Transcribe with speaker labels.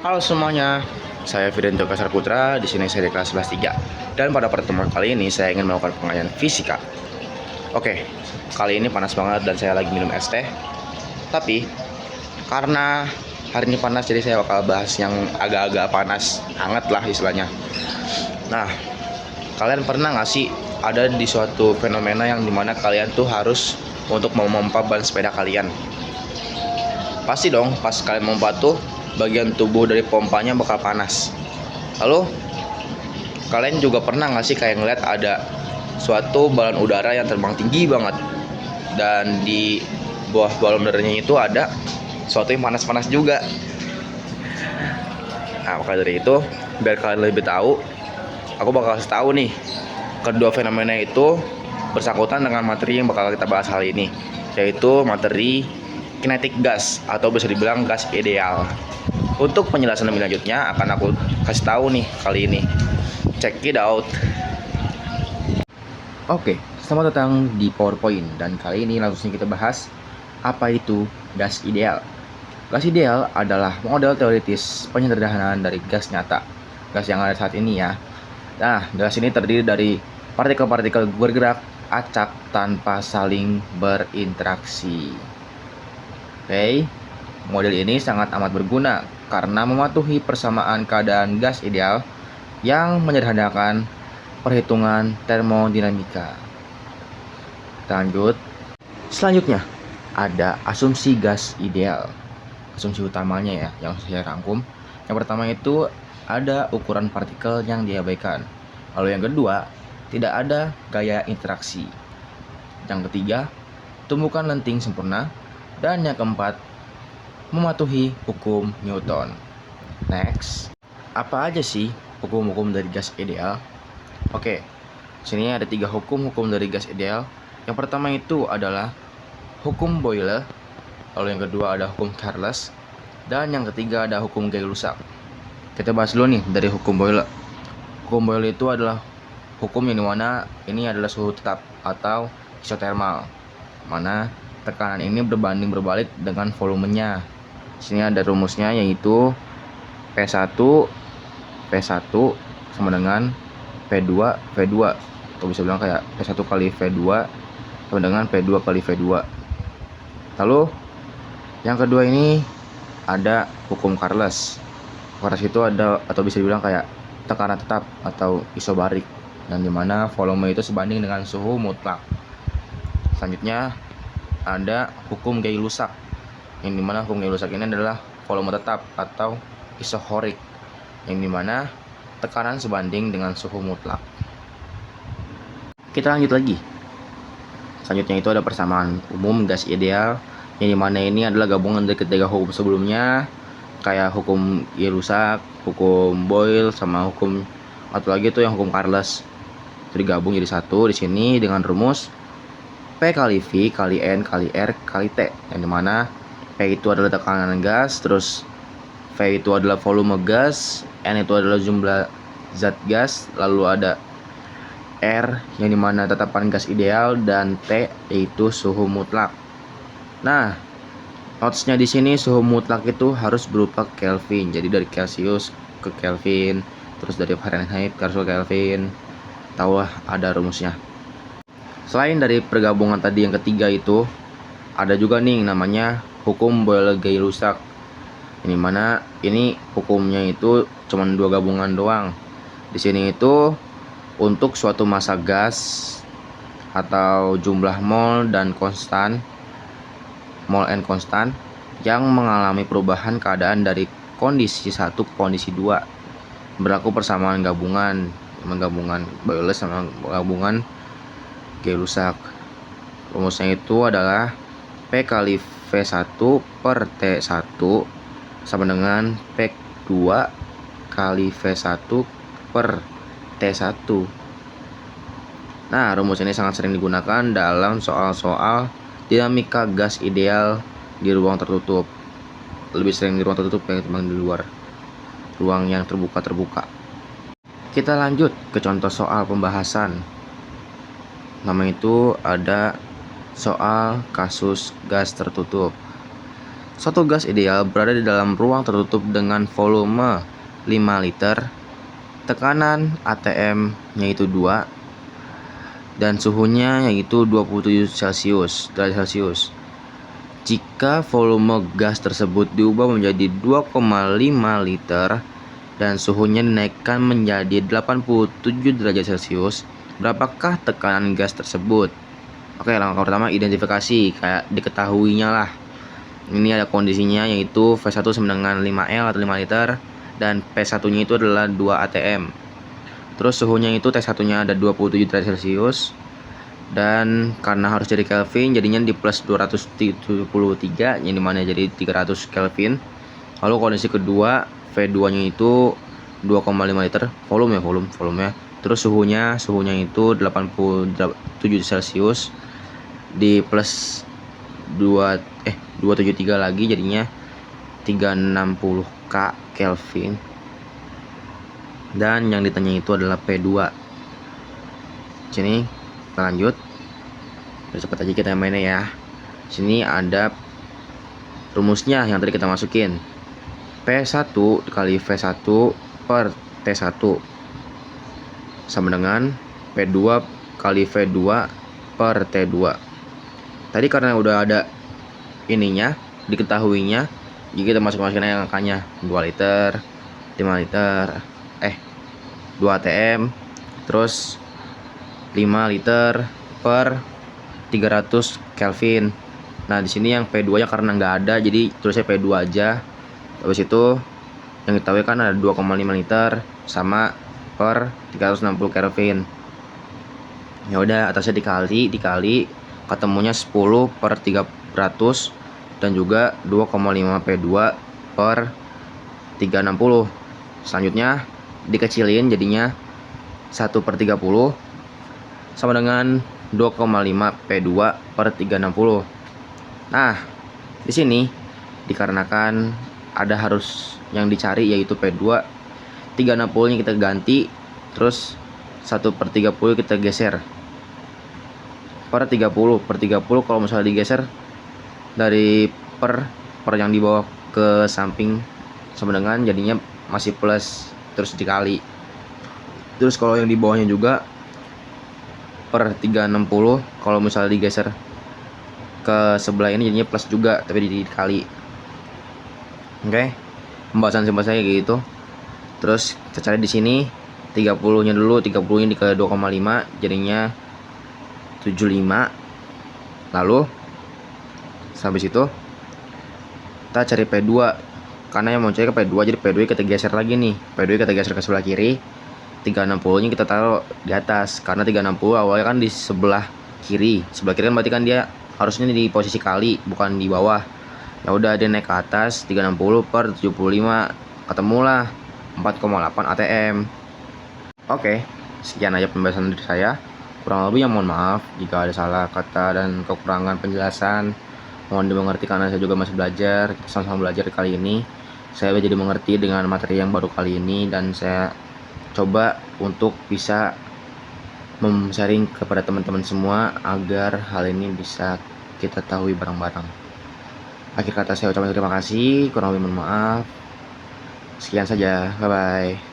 Speaker 1: Halo semuanya, saya Fidento Kasar Putra. Di sini saya di kelas 11 3. Dan pada pertemuan kali ini saya ingin melakukan pengajaran fisika. Oke, kali ini panas banget dan saya lagi minum es teh. Tapi karena hari ini panas, jadi saya bakal bahas yang agak-agak panas, hangat lah istilahnya. Nah, kalian pernah nggak sih ada di suatu fenomena yang dimana kalian tuh harus untuk memompa ban sepeda kalian? Pasti dong, pas kalian memompa tuh bagian tubuh dari pompanya bakal panas. Lalu kalian juga pernah nggak sih kayak ngeliat ada suatu balon udara yang terbang tinggi banget, dan di bawah balon udaranya itu ada suatu yang panas-panas juga. Nah, maka dari itu, biar kalian lebih tahu, aku bakal kasih tahu nih kedua fenomena itu bersangkutan dengan materi yang bakal kita bahas kali ini, yaitu materi kinetic gas atau bisa dibilang gas ideal. Untuk penjelasan lebih lanjutnya akan aku kasih tahu nih kali ini. Check it out. Oke, selamat datang di PowerPoint, dan kali ini langsung kita bahas apa itu gas ideal. Gas ideal adalah model teoritis penyederhanaan dari gas nyata, gas yang ada saat ini ya. Nah, gas ini terdiri dari partikel-partikel bergerak acak tanpa saling berinteraksi. Oke, model ini sangat amat berguna karena mematuhi persamaan keadaan gas ideal yang menyederhanakan perhitungan termodinamika. Lanjut. Selanjutnya, ada asumsi gas ideal. Asumsi utamanya ya, yang saya rangkum. Yang pertama itu ada ukuran partikel yang diabaikan. Lalu yang kedua, tidak ada gaya interaksi. Yang ketiga, tumbukan lenting sempurna. Dan yang keempat, mematuhi hukum Newton. Next, apa aja sih hukum-hukum dari gas ideal? Oke, sini ada 3 hukum dari gas ideal. Yang pertama itu adalah hukum Boyle, lalu yang kedua ada hukum Charles, dan yang ketiga ada hukum Gay-Lussac. Kita bahas dulu nih dari hukum Boyle. Hukum Boyle itu adalah hukum yang dimana ini adalah suhu tetap atau isotermal, mana tekanan ini berbanding berbalik dengan volumenya. Sini ada rumusnya, yaitu P1 sama dengan P2 atau bisa bilang kayak P1 kali V2 sama dengan P2 kali V2. Lalu yang kedua ini ada hukum Charles. Charles itu ada atau bisa dibilang kayak tekanan tetap atau isobarik, yang dimana volume itu sebanding dengan suhu mutlak. Selanjutnya ada hukum Gay-Lussac, yang dimana hukum Gay-Lussac ini adalah volume tetap atau isohorik, yang dimana tekanan sebanding dengan suhu mutlak. Kita lanjut lagi. Selanjutnya itu ada persamaan umum gas ideal, yang dimana ini adalah gabungan dari ketiga hukum sebelumnya, kayak hukum Gay-Lussac, hukum Boyle, sama hukum atau lagi itu yang hukum Charles. Itu digabung jadi satu di sini dengan rumus P kali V kali N kali R kali T, yang dimana P itu adalah tekanan gas, terus V itu adalah volume gas, N itu adalah jumlah zat gas, lalu ada R yang dimana tetapan gas ideal, dan T yaitu suhu mutlak. Nah, notesnya di sini suhu mutlak itu harus berupa Kelvin, jadi dari Celsius ke Kelvin, terus dari Fahrenheit ke Kelvin. Tahu lah, ada rumusnya. Selain dari pergabungan tadi yang ketiga itu, ada juga nih namanya hukum Boyle-Gay-Lussac. Ini mana ini hukumnya itu cuma 2 gabungan doang. Di sini itu untuk suatu massa gas atau jumlah mol dan konstan, mol n konstan, yang mengalami perubahan keadaan dari kondisi 1 ke kondisi 2. Berlaku persamaan gabungan Boyle sama gabungan Gay-Lussac. Rumusnya itu adalah P kali V1 per T1 sama dengan P2 kali V1 per T1. Nah, rumus ini sangat sering digunakan dalam soal-soal dinamika gas ideal di ruang tertutup. Lebih sering di ruang tertutup ketimbang di luar ruang yang terbuka. Kita lanjut ke contoh soal pembahasan. Nama itu ada soal kasus gas tertutup. Suatu gas ideal berada di dalam ruang tertutup dengan volume 5 liter, tekanan ATM yaitu 2, dan suhunya yaitu 27 derajat Celcius. Jika volume gas tersebut diubah menjadi 2,5 liter dan suhunya dinaikkan menjadi 87 derajat Celcius, berapakah tekanan gas tersebut? Oke, langkah pertama identifikasi, kayak diketahuinya lah. Ini ada kondisinya yaitu V1 sama dengan 5L atau 5 liter dan P1-nya itu adalah 2 ATM. Terus suhunya itu T1-nya ada 27 derajat Celcius. Dan karena harus jadi Kelvin, jadinya di plus 273, yang dimana jadi 300 Kelvin. Lalu kondisi kedua, V2 nya itu 2,5 liter, volume. Terus suhunya itu 87 Celcius di plus 273 lagi, jadinya 360 Kelvin. Dan yang ditanya itu adalah P2. Sini kita lanjut. Cepat aja kita mainnya ya. Sini ada rumusnya yang tadi kita masukin. P1 kali V1 per T1 sama dengan P2 kali V2 per T2. Tadi karena udah ada ininya, diketahuinya, jadi kita masukin yang angkanya 2 liter, 5 liter, 2 ATM, terus 5 liter per 300 Kelvin. Nah, di sini yang P2-nya karena nggak ada, jadi tulisnya P2 aja. Habis itu yang diketahui kan ada 2,5 liter sama per 360 Kelvin. Ya udah, atasnya dikali, ketemunya 10 per 300 dan juga 2,5 P2 per 360. Selanjutnya dikecilin, jadinya 1 per 30 sama dengan 2,5 P2 per 360. Nah, di sini dikarenakan ada harus yang dicari yaitu P2, 360 nya kita ganti, terus 1 per 30 kita geser per 30 kalau misalnya digeser dari per yang di bawah ke samping sama dengan jadinya masih plus, terus dikali. Terus kalau yang di bawahnya juga per 360, kalau misalnya digeser ke sebelah ini jadinya plus juga tapi dikali. Oke, pembahasan simpel saya gitu. Terus kita cari di sini 30-nya dulu, 30-nya di ke 2,5 jadinya 75. Lalu habis itu kita cari P2, karena yang mau cari ke P2, jadi P2 kita geser lagi nih, P2 kita geser ke sebelah kiri, 360 nya kita taruh di atas, karena 360 awalnya kan di sebelah kiri kan berarti kan dia harusnya di posisi kali, bukan di bawah. Ya udah, dia naik ke atas, 360 per 75, ketemulah 4,8 ATM. Oke, sekian aja pembahasan dari saya. Kurang lebih yang mohon maaf jika ada salah kata dan kekurangan penjelasan. Mohon dimengerti karena saya juga masih belajar. Kita sama-sama belajar kali ini. Saya jadi mengerti dengan materi yang baru kali ini, dan saya coba untuk bisa sharing kepada teman-teman semua agar hal ini bisa kita tahu bareng-bareng. Akhir kata saya ucapkan terima kasih, kurang lebih mohon maaf. Sekian saja, bye bye.